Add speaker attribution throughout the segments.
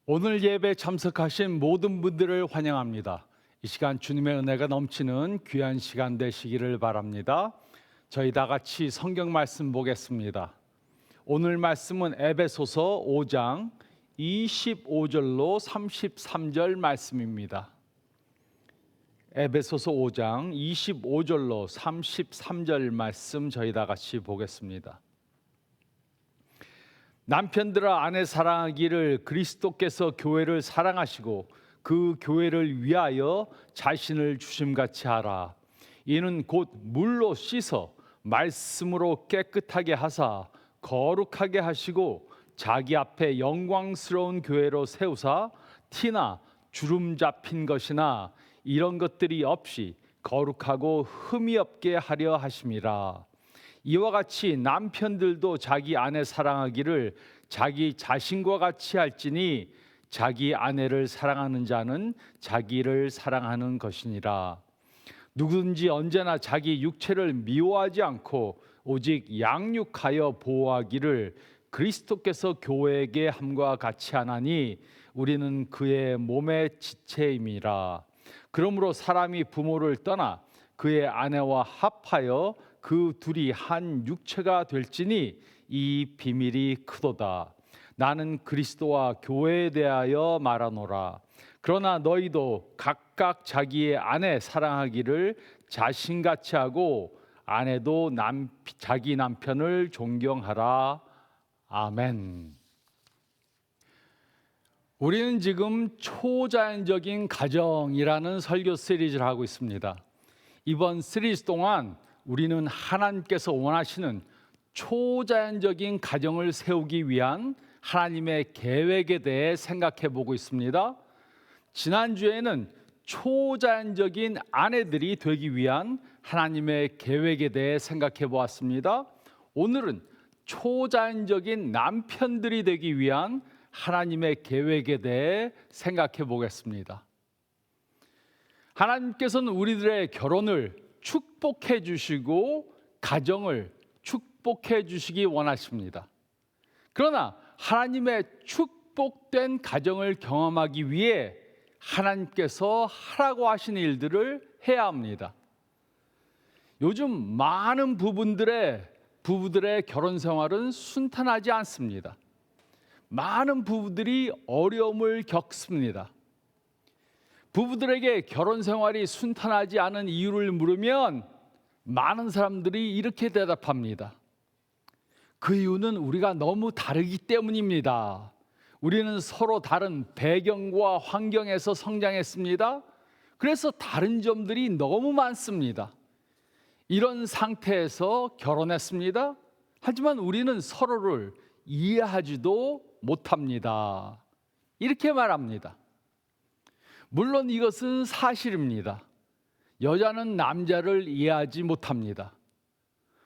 Speaker 1: 오늘 예배에 참석하신 모든 분들을 환영합니다. 이 시간 주님의 은혜가 넘치는 귀한 시간 되시기를 바랍니다. 저희 다 같이 성경 말씀 보겠습니다. 오늘 말씀은 에베소서 5장 25절로 33절 말씀입니다. 에베소서 5장 25절로 33절 말씀 저희 다 같이 보겠습니다. 남편들아 아내 사랑하기를 그리스도께서 교회를 사랑하시고 그 교회를 위하여 자신을 주심같이 하라. 이는 곧 물로 씻어 말씀으로 깨끗하게 하사 거룩하게 하시고 자기 앞에 영광스러운 교회로 세우사 티나 주름 잡힌 것이나 이런 것들이 없이 거룩하고 흠이 없게 하려 하심이라. 이와 같이 남편들도 자기 아내 사랑하기를 자기 자신과 같이 할지니 자기 아내를 사랑하는 자는 자기를 사랑하는 것이니라. 누구든지 언제나 자기 육체를 미워하지 않고 오직 양육하여 보호하기를 그리스도께서 교회에게 함과 같이 하나니 우리는 그의 몸의 지체임이라. 그러므로 사람이 부모를 떠나 그의 아내와 합하여 그 둘이 한 육체가 될지니 이 비밀이 크도다. 나는 그리스도와 교회에 대하여 말하노라. 그러나 너희도 각각 자기의 아내 사랑하기를 자신같이 하고 아내도 자기 남편을 존경하라. 아멘. 우리는 지금 초자연적인 가정이라는 설교 시리즈를 하고 있습니다. 이번 시리즈 동안 우리는 하나님께서 원하시는 초자연적인 가정을 세우기 위한 하나님의 계획에 대해 생각해 보고 있습니다. 지난주에는 초자연적인 아내들이 되기 위한 하나님의 계획에 대해 생각해 보았습니다. 오늘은 초자연적인 남편들이 되기 위한 하나님의 계획에 대해 생각해 보겠습니다. 하나님께서는 우리들의 결혼을 축복해 주시고 가정을 축복해 주시기 원하십니다. 그러나 하나님의 축복된 가정을 경험하기 위해 하나님께서 하라고 하신 일들을 해야 합니다. 요즘 많은 부부들의 결혼 생활은 순탄하지 않습니다. 많은 부부들이 어려움을 겪습니다. 부부들에게 결혼 생활이 순탄하지 않은 이유를 물으면 많은 사람들이 이렇게 대답합니다. 그 이유는 우리가 너무 다르기 때문입니다. 우리는 서로 다른 배경과 환경에서 성장했습니다. 그래서 다른 점들이 너무 많습니다. 이런 상태에서 결혼했습니다. 하지만 우리는 서로를 이해하지도 못합니다. 이렇게 말합니다. 물론 이것은 사실입니다. 여자는 남자를 이해하지 못합니다.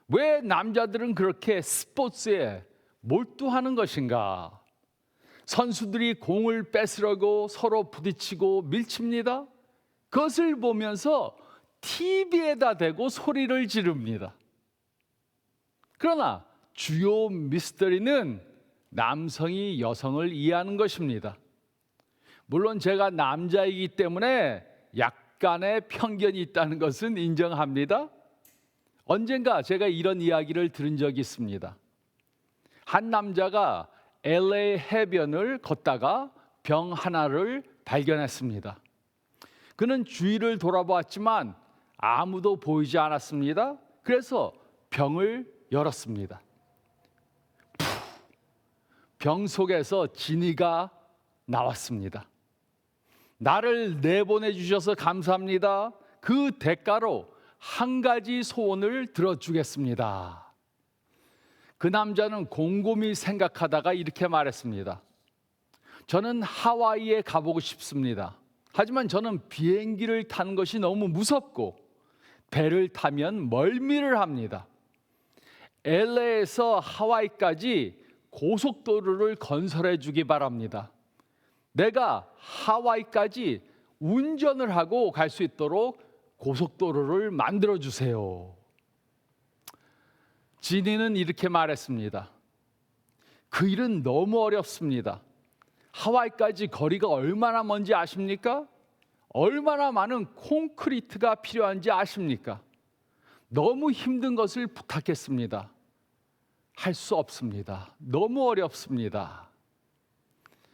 Speaker 1: 왜 남자들은 그렇게 스포츠에 몰두하는 것인가? 선수들이 공을 뺏으려고 서로 부딪히고 밀칩니다. 그것을 보면서 TV에다 대고 소리를 지릅니다. 그러나 주요 미스터리는 남성이 여성을 이해하는 것입니다. 물론 제가 남자이기 때문에 약간의 편견이 있다는 것은 인정합니다. 언젠가 제가 이런 이야기를 들은 적이 있습니다. 한 남자가 LA 해변을 걷다가 병 하나를 발견했습니다. 그는 주위를 돌아보았지만 아무도 보이지 않았습니다. 그래서 병을 열었습니다. 병 속에서 진이가 나왔습니다. 나를 내보내 주셔서 감사합니다. 그 대가로 한 가지 소원을 들어주겠습니다. 그 남자는 곰곰이 생각하다가 이렇게 말했습니다. 저는 하와이에 가보고 싶습니다. 하지만 저는 비행기를 타는 것이 너무 무섭고 배를 타면 멀미를 합니다. LA에서 하와이까지 고속도로를 건설해 주기 바랍니다. 내가 하와이까지 운전을 하고 갈 수 있도록 고속도로를 만들어 주세요. 지니는 이렇게 말했습니다. 그 일은 너무 어렵습니다. 하와이까지 거리가 얼마나 먼지 아십니까? 얼마나 많은 콘크리트가 필요한지 아십니까? 너무 힘든 것을 부탁했습니다. 할 수 없습니다. 너무 어렵습니다.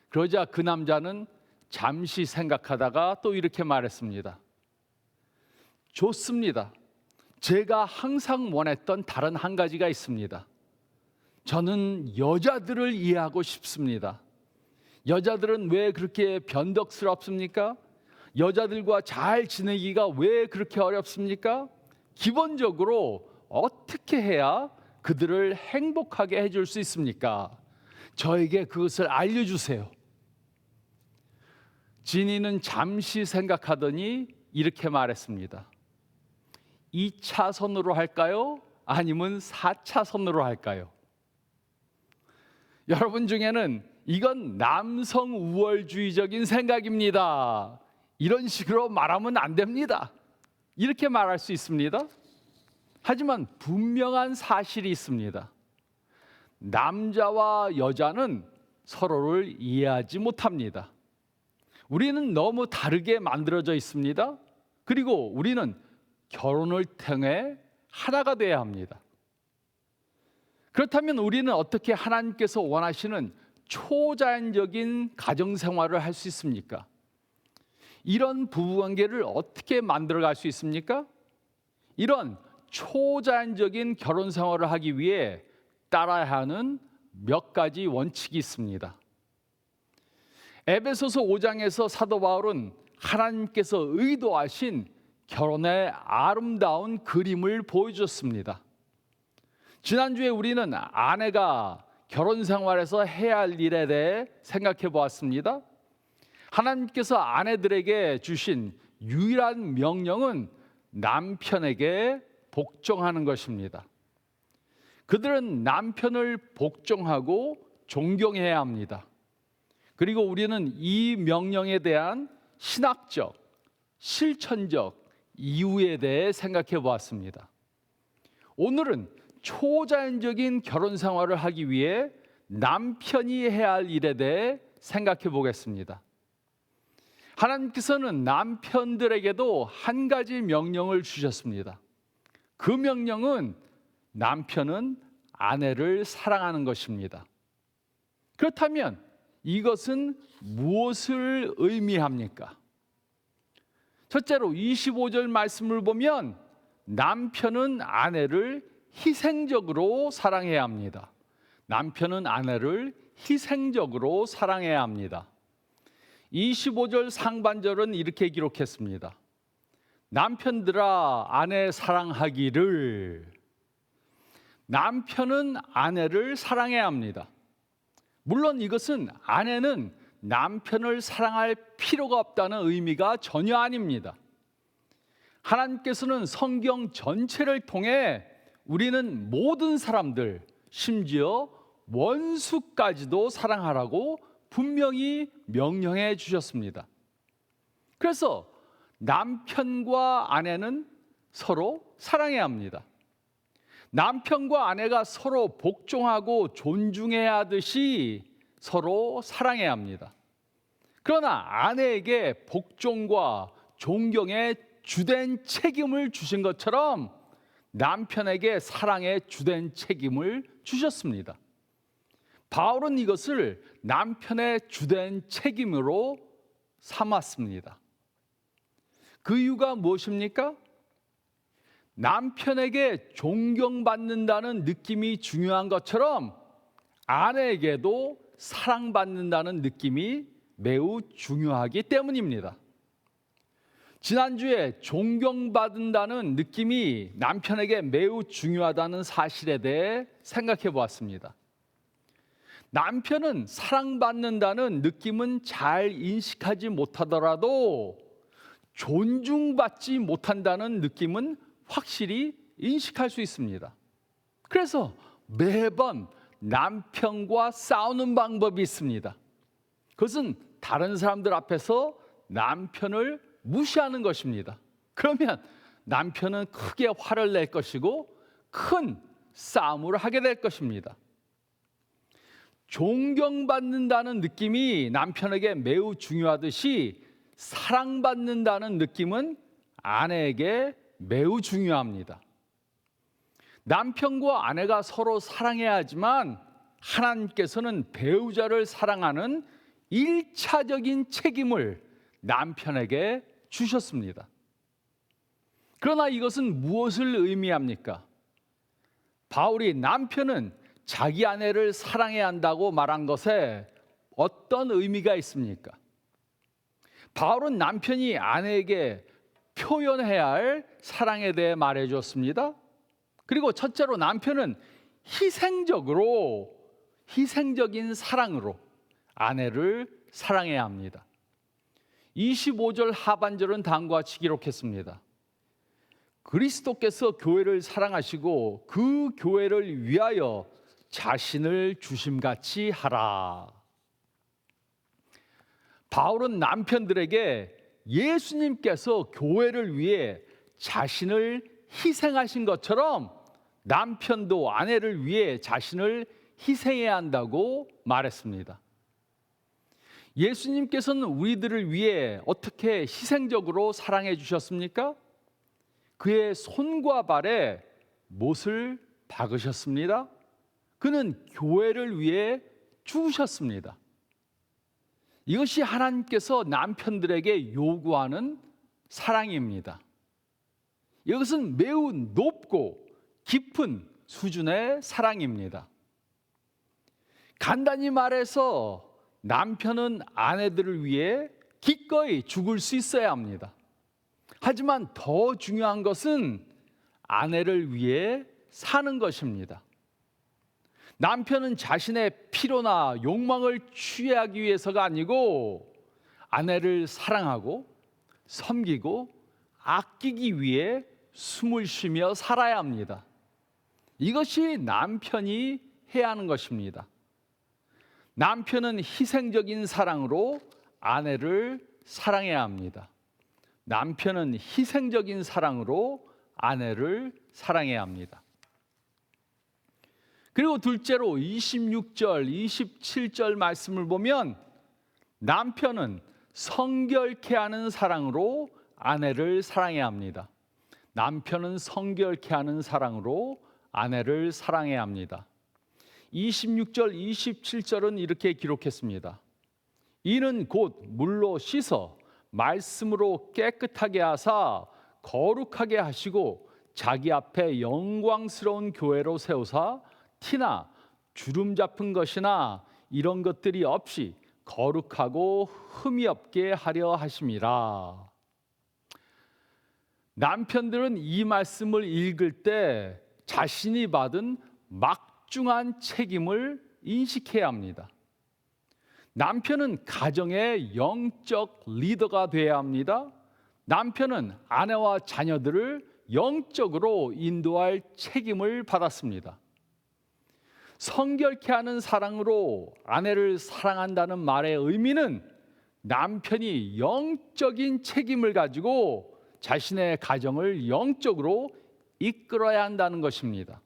Speaker 1: 그러자 그 남자는 잠시 생각하다가 또 이렇게 말했습니다. 좋습니다. 제가 항상 원했던 다른 한 가지가 있습니다. 저는 여자들을 이해하고 싶습니다. 여자들은 왜 그렇게 변덕스럽습니까? 여자들과 잘 지내기가 왜 그렇게 어렵습니까? 기본적으로 어떻게 해야 그들을 행복하게 해줄 수 있습니까? 저에게 그것을 알려주세요. 지니는 잠시 생각하더니 이렇게 말했습니다. 2차선으로 할까요? 아니면 4차선으로 할까요? 여러분 중에는 이건 남성 우월주의적인 생각입니다. 이런 식으로 말하면 안 됩니다. 이렇게 말할 수 있습니다. 하지만 분명한 사실이 있습니다. 남자와 여자는 서로를 이해하지 못합니다. 우리는 너무 다르게 만들어져 있습니다. 그리고 우리는 결혼을 통해 하나가 되어야 합니다. 그렇다면 우리는 어떻게 하나님께서 원하시는 초자연적인 가정생활을 할 수 있습니까? 이런 부부관계를 어떻게 만들어갈 수 있습니까? 이런 초자연적인 결혼생활을 하기 위해 따라야 하는 몇 가지 원칙이 있습니다. 에베소서 5장에서 사도 바울은 하나님께서 의도하신 결혼의 아름다운 그림을 보여줬습니다. 지난주에 우리는 아내가 결혼 생활에서 해야 할 일에 대해 생각해 보았습니다. 하나님께서 아내들에게 주신 유일한 명령은 남편에게 복종하는 것입니다. 그들은 남편을 복종하고 존경해야 합니다. 그리고 우리는 이 명령에 대한 신학적, 실천적 이유에 대해 생각해 보았습니다. 오늘은 초자연적인 결혼 생활을 하기 위해 남편이 해야 할 일에 대해 생각해 보겠습니다. 하나님께서는 남편들에게도 한 가지 명령을 주셨습니다. 그 명령은 남편은 아내를 사랑하는 것입니다. 그렇다면 이것은 무엇을 의미합니까? 첫째로 25절 말씀을 보면 남편은 아내를 희생적으로 사랑해야 합니다. 남편은 아내를 희생적으로 사랑해야 합니다. 25절 상반절은 이렇게 기록했습니다. 남편들아 아내 사랑하기를. 남편은 아내를 사랑해야 합니다. 물론 이것은 아내는 남편을 사랑할 필요가 없다는 의미가 전혀 아닙니다. 하나님께서는 성경 전체를 통해 우리는 모든 사람들, 심지어 원수까지도 사랑하라고 분명히 명령해 주셨습니다. 그래서 남편과 아내는 서로 사랑해야 합니다. 남편과 아내가 서로 복종하고 존중해야 하듯이 서로 사랑해야 합니다. 그러나 아내에게 복종과 존경의 주된 책임을 주신 것처럼 남편에게 사랑의 주된 책임을 주셨습니다. 바울은 이것을 남편의 주된 책임으로 삼았습니다. 그 이유가 무엇입니까? 남편에게 존경받는다는 느낌이 중요한 것처럼 아내에게도 사랑받는다는 느낌이 매우 중요하기 때문입니다. 지난주에 존경받는다는 느낌이 남편에게 매우 중요하다는 사실에 대해 생각해 보았습니다. 남편은 사랑받는다는 느낌은 잘 인식하지 못하더라도 존중받지 못한다는 느낌은 확실히 인식할 수 있습니다. 그래서 매번 남편과 싸우는 방법이 있습니다. 그것은 다른 사람들 앞에서 남편을 무시하는 것입니다. 그러면 남편은 크게 화를 낼 것이고 큰 싸움을 하게 될 것입니다. 존경받는다는 느낌이 남편에게 매우 중요하듯이 사랑받는다는 느낌은 아내에게 매우 중요합니다. 남편과 아내가 서로 사랑해야 하지만 하나님께서는 배우자를 사랑하는 일차적인 책임을 남편에게 주셨습니다. 그러나 이것은 무엇을 의미합니까? 바울이 남편은 자기 아내를 사랑해야 한다고 말한 것에 어떤 의미가 있습니까? 바울은 남편이 아내에게 표현해야 할 사랑에 대해 말해 줬습니다. 그리고 첫째로 남편은 희생적인 사랑으로 아내를 사랑해야 합니다. 25절 하반절은 다음과 같이 기록했습니다. 그리스도께서 교회를 사랑하시고 그 교회를 위하여 자신을 주심같이 하라. 바울은 남편들에게 예수님께서 교회를 위해 자신을 희생하신 것처럼 남편도 아내를 위해 자신을 희생해야 한다고 말했습니다. 예수님께서는 우리들을 위해 어떻게 희생적으로 사랑해 주셨습니까? 그의 손과 발에 못을 박으셨습니다. 그는 교회를 위해 죽으셨습니다. 이것이 하나님께서 남편들에게 요구하는 사랑입니다. 이것은 매우 높고 깊은 수준의 사랑입니다. 간단히 말해서 남편은 아내들을 위해 기꺼이 죽을 수 있어야 합니다. 하지만 더 중요한 것은 아내를 위해 사는 것입니다. 남편은 자신의 필요나 욕망을 취하기 위해서가 아니고 아내를 사랑하고 섬기고 아끼기 위해 숨을 쉬며 살아야 합니다. 이것이 남편이 해야 하는 것입니다. 남편은 희생적인 사랑으로 아내를 사랑해야 합니다. 남편은 희생적인 사랑으로 아내를 사랑해야 합니다. 그리고 둘째로 26절, 27절 말씀을 보면 남편은 성결케 하는 사랑으로 아내를 사랑해야 합니다. 남편은 성결케 하는 사랑으로 아내를 사랑해야 합니다. 26절, 27절은 이렇게 기록했습니다. 이는 곧 물로 씻어 말씀으로 깨끗하게 하사 거룩하게 하시고 자기 앞에 영광스러운 교회로 세우사 티나 주름 잡힌 것이나 이런 것들이 없이 거룩하고 흠이 없게 하려 하심이라. 남편들은 이 말씀을 읽을 때 자신이 받은 막중한 책임을 인식해야 합니다. 남편은 가정의 영적 리더가 되어야 합니다. 남편은 아내와 자녀들을 영적으로 인도할 책임을 받았습니다. 성결케 하는 사랑으로 아내를 사랑한다는 말의 의미는 남편이 영적인 책임을 가지고 자신의 가정을 영적으로 이끌어야 한다는 것입니다.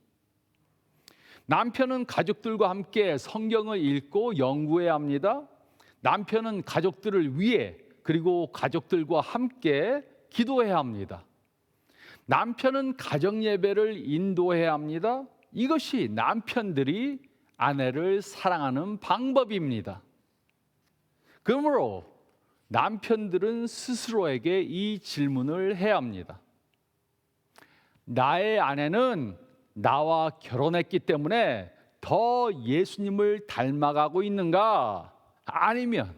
Speaker 1: 남편은 가족들과 함께 성경을 읽고 연구해야 합니다. 남편은 가족들을 위해 그리고 가족들과 함께 기도해야 합니다. 남편은 가정 예배를 인도해야 합니다. 이것이 남편들이 아내를 사랑하는 방법입니다. 그러므로 남편들은 스스로에게 이 질문을 해야 합니다. 나의 아내는 나와 결혼했기 때문에 더 예수님을 닮아가고 있는가? 아니면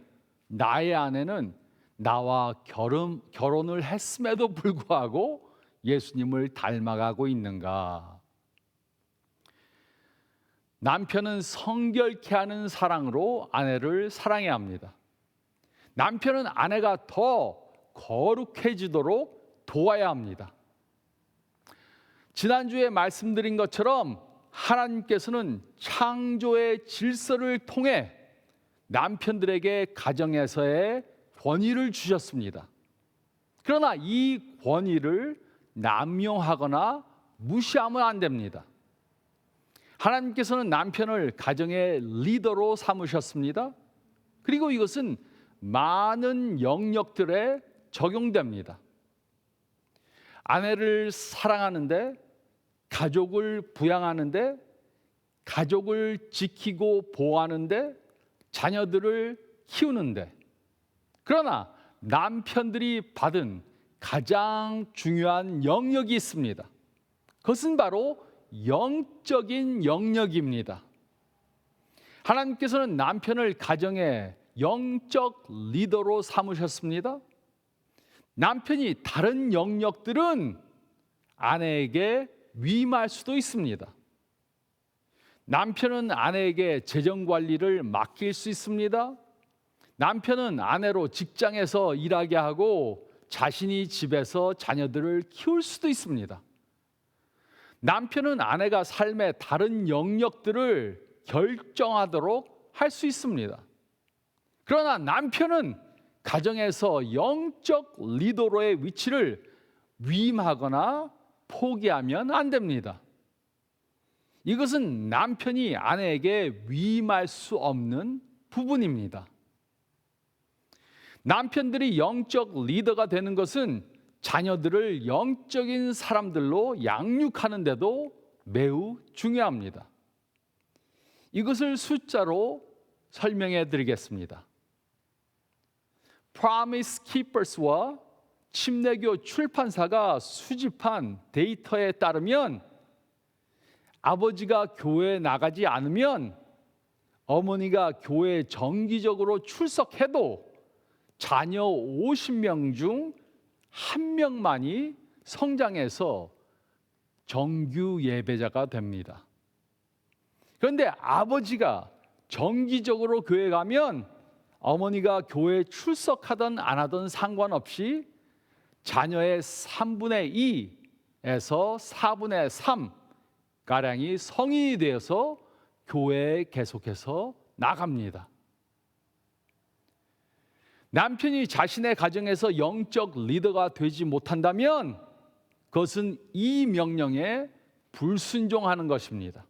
Speaker 1: 나의 아내는 나와 결혼을 했음에도 불구하고 예수님을 닮아가고 있는가? 남편은 성결케 하는 사랑으로 아내를 사랑해야 합니다. 남편은 아내가 더 거룩해지도록 도와야 합니다. 지난주에 말씀드린 것처럼 하나님께서는 창조의 질서를 통해 남편들에게 가정에서의 권위를 주셨습니다. 그러나 이 권위를 남용하거나 무시하면 안 됩니다. 하나님께서는 남편을 가정의 리더로 삼으셨습니다. 그리고 이것은 많은 영역들에 적용됩니다. 아내를 사랑하는데, 가족을 부양하는데, 가족을 지키고 보호하는데, 자녀들을 키우는데, 그러나 남편들이 받은 가장 중요한 영역이 있습니다. 그것은 바로 영적인 영역입니다. 하나님께서는 남편을 가정의 영적 리더로 삼으셨습니다. 남편이 다른 영역들은 아내에게 위임할 수도 있습니다. 남편은 아내에게 재정 관리를 맡길 수 있습니다. 남편은 아내로 직장에서 일하게 하고 자신이 집에서 자녀들을 키울 수도 있습니다. 남편은 아내가 삶의 다른 영역들을 결정하도록 할 수 있습니다. 그러나 남편은 가정에서 영적 리더로의 위치를 위임하거나 포기하면 안 됩니다. 이것은 남편이 아내에게 위임할 수 없는 부분입니다. 남편들이 영적 리더가 되는 것은 자녀들을 영적인 사람들로 양육하는 데도 매우 중요합니다. 이것을 숫자로 설명해 드리겠습니다. Promise Keepers와 침례교 출판사가 수집한 데이터에 따르면 아버지가 교회에 나가지 않으면 어머니가 교회에 정기적으로 출석해도 자녀 50명 중 1명만이 성장해서 정규 예배자가 됩니다. 그런데 아버지가 정기적으로 교회 가면 어머니가 교회에 출석하든 안 하든 상관없이 자녀의 3분의 2에서 4분의 3 가량이 성인이 되어서 교회에 계속해서 나갑니다. 남편이 자신의 가정에서 영적 리더가 되지 못한다면 그것은 이 명령에 불순종하는 것입니다.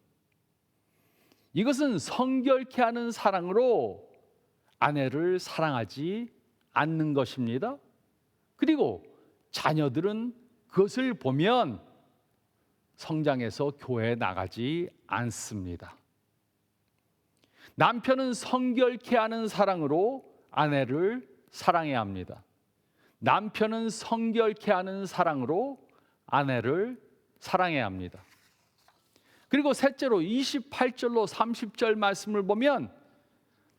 Speaker 1: 이것은 성결케 하는 사랑으로 아내를 사랑하지 않는 것입니다. 그리고 자녀들은 그것을 보면 성장해서 교회에 나가지 않습니다. 남편은 성결케 하는 사랑으로 아내를 사랑해야 합니다. 남편은 성결케 하는 사랑으로 아내를 사랑해야 합니다. 그리고 셋째로 28절로 30절 말씀을 보면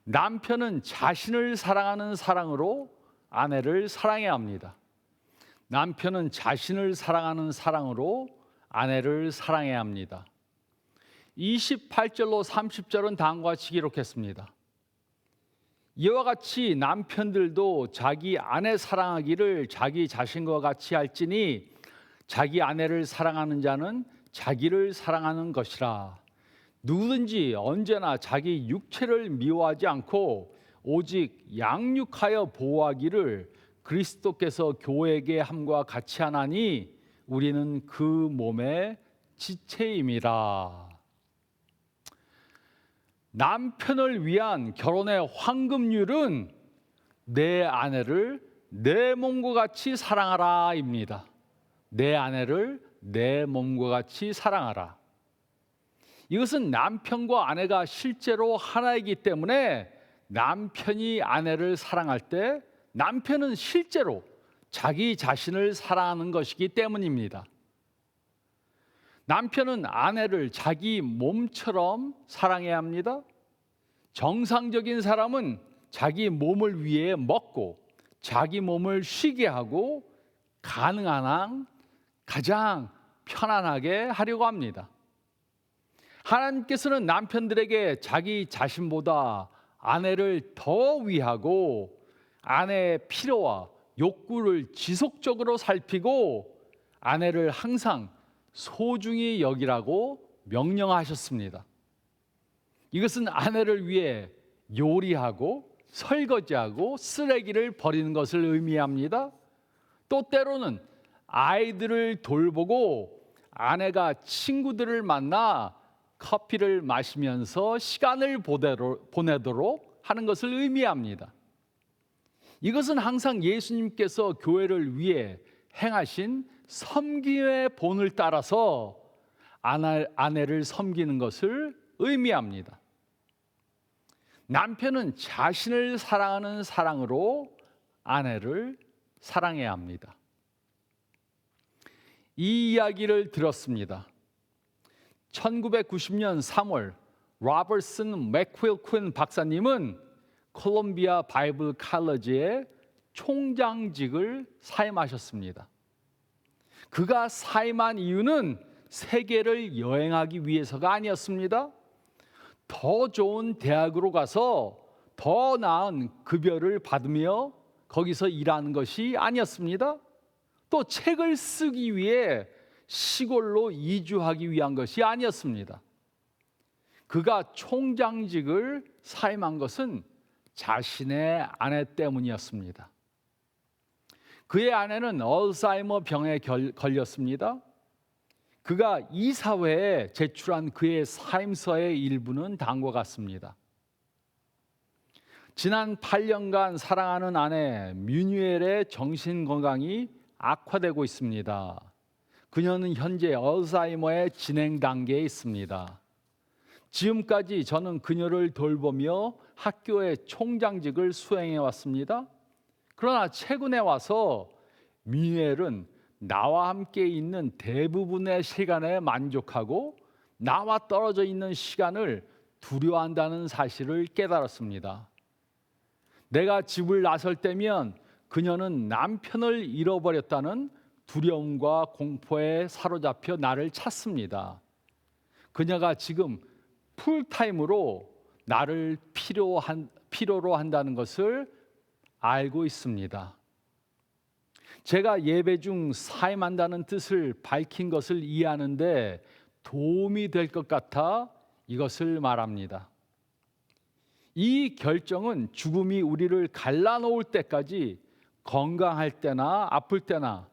Speaker 1: 남편은 자신을 사랑하는 사랑으로 아내를 사랑해야 합니다. 남편은 자신을 사랑하는 사랑으로 아내를 사랑해야 합니다. 28절로 30절은 다음과 같이 기록했습니다. 이와 같이 남편들도 자기 아내 사랑하기를 자기 자신과 같이 할지니 자기 아내를 사랑하는 자는 자기를 사랑하는 것이라. 누구든지 언제나 자기 육체를 미워하지 않고 오직 양육하여 보호하기를 그리스도께서 교회에게 함과 같이 하나니 우리는 그 몸의 지체임이라. 남편을 위한 결혼의 황금률은 내 아내를 내 몸과 같이 사랑하라입니다. 내 아내를 내 몸과 같이 사랑하라. 이것은 남편과 아내가 실제로 하나이기 때문에 남편이 아내를 사랑할 때 남편은 실제로 자기 자신을 사랑하는 것이기 때문입니다. 남편은 아내를 자기 몸처럼 사랑해야 합니다. 정상적인 사람은 자기 몸을 위해 먹고 자기 몸을 쉬게 하고 가능한 한 가장 편안하게 하려고 합니다. 하나님께서는 남편들에게 자기 자신보다 아내를 더 위하고 아내의 필요와 욕구를 지속적으로 살피고 아내를 항상 소중히 여기라고 명령하셨습니다. 이것은 아내를 위해 요리하고 설거지하고 쓰레기를 버리는 것을 의미합니다. 또 때로는 아이들을 돌보고 아내가 친구들을 만나 커피를 마시면서 시간을 보내도록 하는 것을 의미합니다. 이것은 항상 예수님께서 교회를 위해 행하신 섬김의 본을 따라서 아내를 섬기는 것을 의미합니다. 남편은 자신을 사랑하는 사랑으로 아내를 사랑해야 합니다. 이 이야기를 들었습니다. 1990년 3월 로버슨 맥후 박사님은 콜롬비아 바이블 칼러지의 총장직을 사임하셨습니다. 그가 사임한 이유는 세계를 여행하기 위해서가 아니었습니다. 더 좋은 대학으로 가서 더 나은 급여를 받으며 거기서 일하는 것이 아니었습니다. 또 책을 쓰기 위해 시골로 이주하기 위한 것이 아니었습니다. 그가 총장직을 사임한 것은 자신의 아내 때문이었습니다. 그의 아내는 알츠하이머 병에 걸렸습니다. 그가 이사회에 제출한 그의 사임서의 일부는 다음과 같습니다. 지난 8년간 사랑하는 아내 뮤니엘의 정신건강이 악화되고 있습니다. 그녀는 현재 알츠하이머의 진행 단계에 있습니다. 지금까지 저는 그녀를 돌보며 학교의 총장직을 수행해 왔습니다. 그러나 최근에 와서 뮤니엘은 나와 함께 있는 대부분의 시간에 만족하고 나와 떨어져 있는 시간을 두려워한다는 사실을 깨달았습니다. 내가 집을 나설 때면 그녀는 남편을 잃어버렸다는 두려움과 공포에 사로잡혀 나를 찾습니다. 그녀가 지금 풀타임으로 나를 필요로 한다는 것을 알고 있습니다. 제가 예배 중 사임한다는 뜻을 밝힌 것을 이해하는데 도움이 될 것 같아 이것을 말합니다. 이 결정은 죽음이 우리를 갈라놓을 때까지 건강할 때나 아플 때나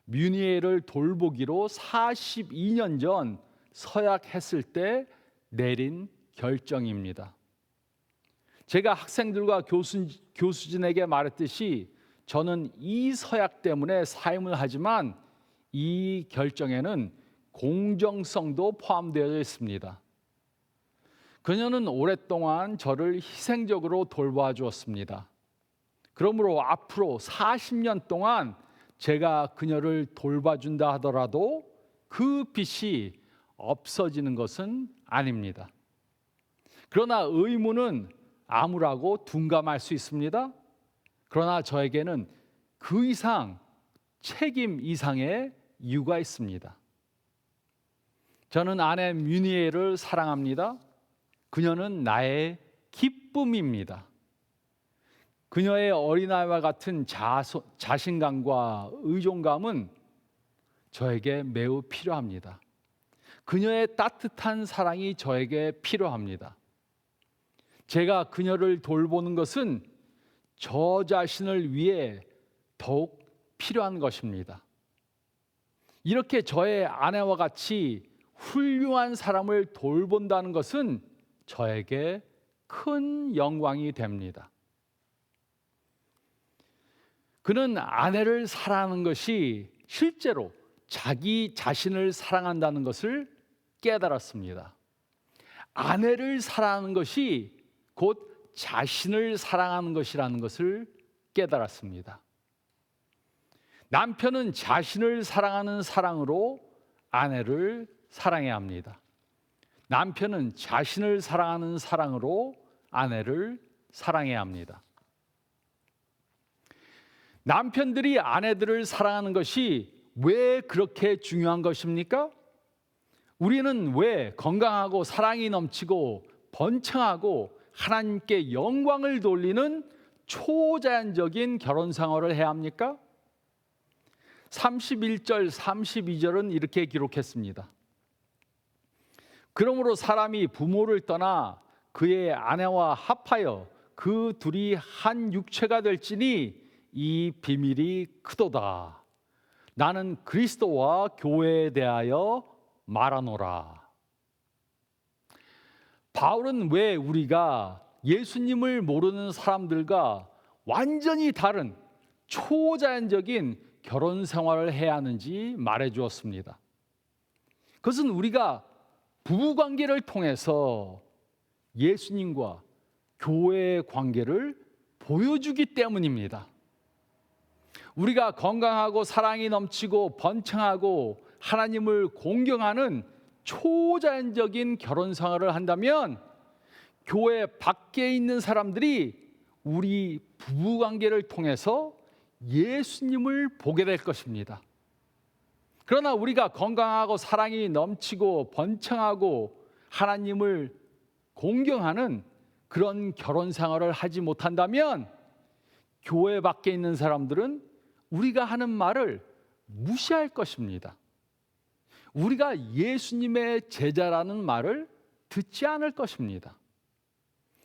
Speaker 1: 뮤니엘을 돌보기로 42년 전 서약했을 때 내린 결정입니다. 제가 학생들과 교수진에게 말했듯이 저는 이 서약 때문에 사임을 하지만 이 결정에는 공정성도 포함되어 있습니다. 그녀는 오랫동안 저를 희생적으로 돌봐 주었습니다. 그러므로 앞으로 40년 동안 제가 그녀를 돌봐준다 하더라도 그 빚이 없어지는 것은 아닙니다. 그러나 의무는 암울하고 둔감할 수 있습니다. 그러나 저에게는 그 이상 책임 이상의 이유가 있습니다. 저는 아내 뮤니엘을 사랑합니다. 그녀는 나의 기쁨입니다. 그녀의 어린아이와 같은 자신감과 의존감은 저에게 매우 필요합니다. 그녀의 따뜻한 사랑이 저에게 필요합니다. 제가 그녀를 돌보는 것은 저 자신을 위해 더욱 필요한 것입니다. 이렇게 저의 아내와 같이 훌륭한 사람을 돌본다는 것은 저에게 큰 영광이 됩니다. 그는 아내를 사랑하는 것이 실제로 자기 자신을 사랑한다는 것을 깨달았습니다. 아내를 사랑하는 것이 곧 자신을 사랑하는 것이라는 것을 깨달았습니다. 남편은 자신을 사랑하는 사랑으로 아내를 사랑해야 합니다. 남편은 자신을 사랑하는 사랑으로 아내를 사랑해야 합니다. 남편들이 아내들을 사랑하는 것이 왜 그렇게 중요한 것입니까? 우리는 왜 건강하고 사랑이 넘치고 번창하고 하나님께 영광을 돌리는 초자연적인 결혼 생활을 해야 합니까? 31절, 32절은 이렇게 기록했습니다. 그러므로 사람이 부모를 떠나 그의 아내와 합하여 그 둘이 한 육체가 될지니 이 비밀이 크도다. 나는 그리스도와 교회에 대하여 말하노라. 바울은 왜 우리가 예수님을 모르는 사람들과 완전히 다른 초자연적인 결혼 생활을 해야 하는지 말해 주었습니다. 그것은 우리가 부부 관계를 통해서 예수님과 교회의 관계를 보여주기 때문입니다. 우리가 건강하고 사랑이 넘치고 번창하고 하나님을 공경하는 초자연적인 결혼 생활을 한다면 교회 밖에 있는 사람들이 우리 부부 관계를 통해서 예수님을 보게 될 것입니다. 그러나 우리가 건강하고 사랑이 넘치고 번창하고 하나님을 공경하는 그런 결혼 생활을 하지 못한다면 교회 밖에 있는 사람들은 우리가 하는 말을 무시할 것입니다. 우리가 예수님의 제자라는 말을 듣지 않을 것입니다.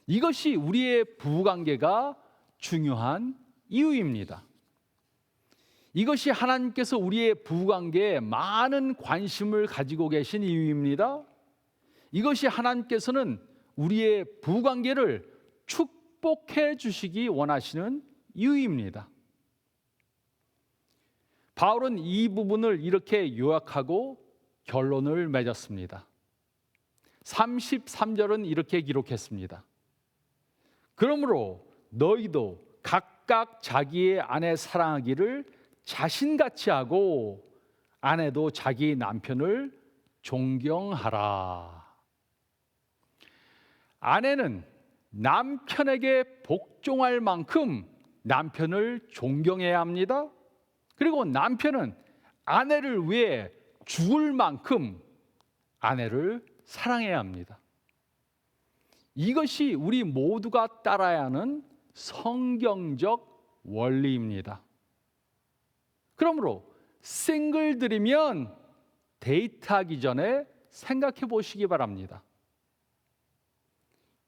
Speaker 1: 이것이 우리의 부부관계가 중요한 이유입니다. 이것이 하나님께서 우리의 부부관계에 많은 관심을 가지고 계신 이유입니다. 이것이 하나님께서는 우리의 부부관계를 축복해 주시기 원하시는 이유입니다. 바울은 이 부분을 이렇게 요약하고 결론을 맺었습니다. 33절은 이렇게 기록했습니다. 그러므로 너희도 각각 자기의 아내 사랑하기를 자신같이 하고 아내도 자기 남편을 존경하라. 아내는 남편에게 복종할 만큼 남편을 존경해야 합니다. 그리고 남편은 아내를 위해 죽을 만큼 아내를 사랑해야 합니다. 이것이 우리 모두가 따라야 하는 성경적 원리입니다. 그러므로 싱글들이면 데이트하기 전에 생각해 보시기 바랍니다.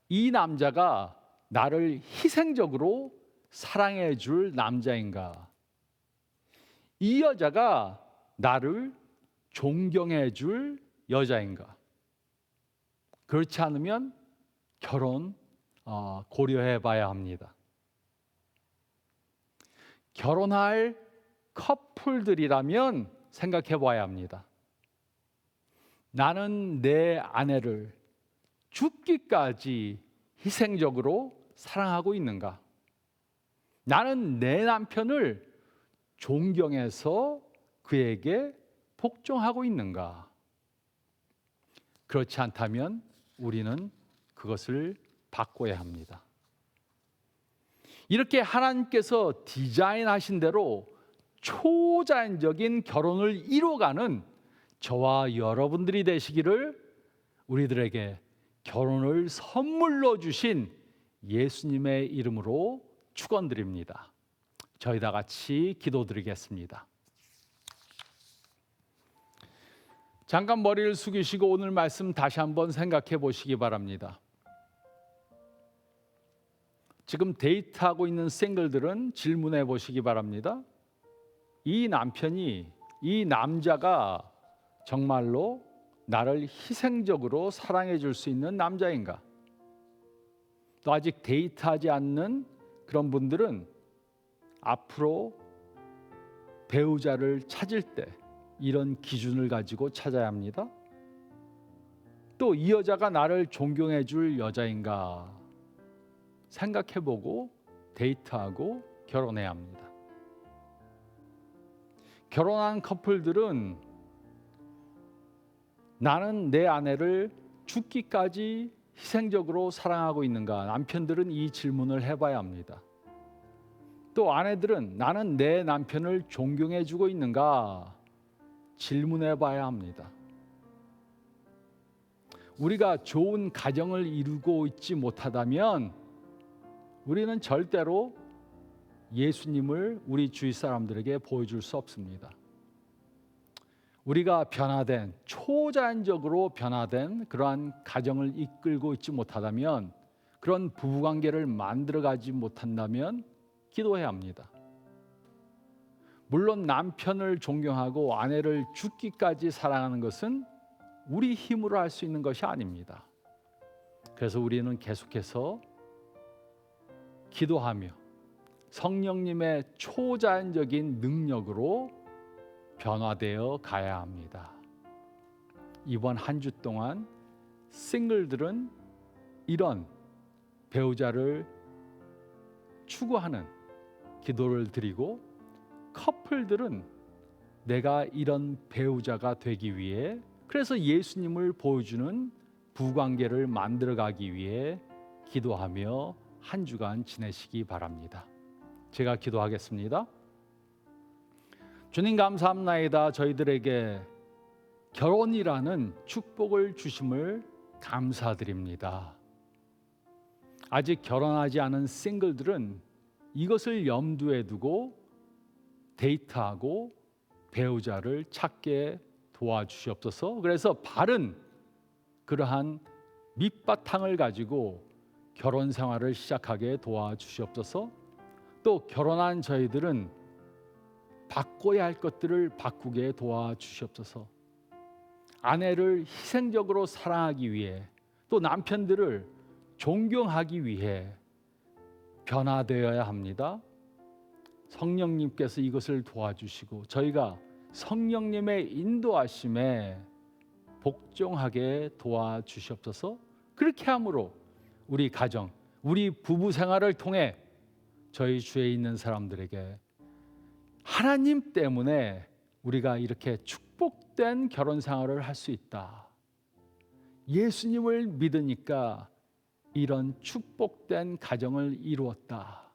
Speaker 1: 이 남자가 나를 희생적으로 사랑해 줄 남자인가? 이 여자가 나를 존경해 줄 여자인가? 그렇지 않으면 결혼 고려해 봐야 합니다. 결혼할 커플들이라면 생각해 봐야 합니다. 나는 내 아내를 죽기까지 희생적으로 사랑하고 있는가? 나는 내 남편을 존경해서 그에게 복종하고 있는가? 그렇지 않다면 우리는 그것을 바꿔야 합니다. 이렇게 하나님께서 디자인하신 대로 초자연적인 결혼을 이루어가는 저와 여러분들이 되시기를 우리들에게 결혼을 선물로 주신 예수님의 이름으로 축원드립니다. 저희 다 같이 기도드리겠습니다. 잠깐 머리를 숙이시고 오늘 말씀 다시 한번 생각해 보시기 바랍니다. 지금 데이트하고 있는 싱글들은 질문해 보시기 바랍니다. 이 남편이, 이 남자가 정말로 나를 희생적으로 사랑해 줄 수 있는 남자인가? 또 아직 데이트하지 않는 그런 분들은 앞으로 배우자를 찾을 때 이런 기준을 가지고 찾아야 합니다. 또 이 여자가 나를 존경해 줄 여자인가 생각해보고 데이트하고 결혼해야 합니다. 결혼한 커플들은 나는 내 아내를 죽기까지 희생적으로 사랑하고 있는가? 남편들은 이 질문을 해봐야 합니다. 또 아내들은 나는 내 남편을 존경해 주고 있는가? 질문해 봐야 합니다. 우리가 좋은 가정을 이루고 있지 못하다면 우리는 절대로 예수님을 우리 주위 사람들에게 보여줄 수 없습니다. 우리가 변화된, 초자연적으로 변화된 그러한 가정을 이끌고 있지 못하다면, 그런 부부관계를 만들어가지 못한다면 기도해야 합니다. 물론 남편을 존경하고 아내를 죽기까지 사랑하는 것은 우리 힘으로 할 수 있는 것이 아닙니다. 그래서 우리는 계속해서 기도하며 성령님의 초자연적인 능력으로 변화되어 가야 합니다. 이번 한 주 동안 싱글들은 이런 배우자를 추구하는 기도를 드리고, 커플들은 내가 이런 배우자가 되기 위해, 그래서 예수님을 보여주는 부관계를 만들어가기 위해 기도하며 한 주간 지내시기 바랍니다. 제가 기도하겠습니다. 주님 감사합나이다. 저희들에게 결혼이라는 축복을 주심을 감사드립니다. 아직 결혼하지 않은 싱글들은 이것을 염두에 두고 데이트하고 배우자를 찾게 도와주시옵소서. 그래서 바른 그러한 밑바탕을 가지고 결혼 생활을 시작하게 도와주시옵소서. 또 결혼한 저희들은 바꿔야 할 것들을 바꾸게 도와주시옵소서. 아내를 희생적으로 사랑하기 위해, 또 남편들을 존경하기 위해 변화되어야 합니다. 성령님께서 이것을 도와주시고 저희가 성령님의 인도하심에 복종하게 도와주시옵소서. 그렇게 함으로 우리 가정, 우리 부부 생활을 통해 저희 주위에 있는 사람들에게 하나님 때문에 우리가 이렇게 축복된 결혼 생활을 할 수 있다, 예수님을 믿으니까 이런 축복된 가정을 이루었다,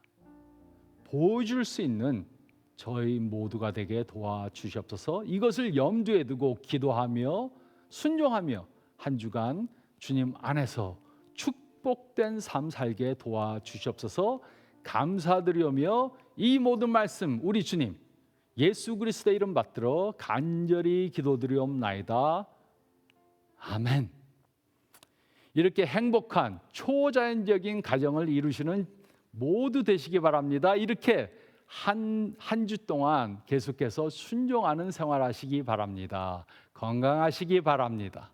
Speaker 1: 보여줄 수 있는 저희 모두가 되게 도와주시옵소서. 이것을 염두에 두고 기도하며 순종하며 한 주간 주님 안에서 축복된 삶 살게 도와주시옵소서. 감사드리오며 이 모든 말씀 우리 주님 예수 그리스도의 이름 받들어 간절히 기도드리옵나이다. 아멘. 이렇게 행복한 초자연적인 가정을 이루시는 모두 되시기 바랍니다. 이렇게 한 주 동안 계속해서 순종하는 생활하시기 바랍니다. 건강하시기 바랍니다.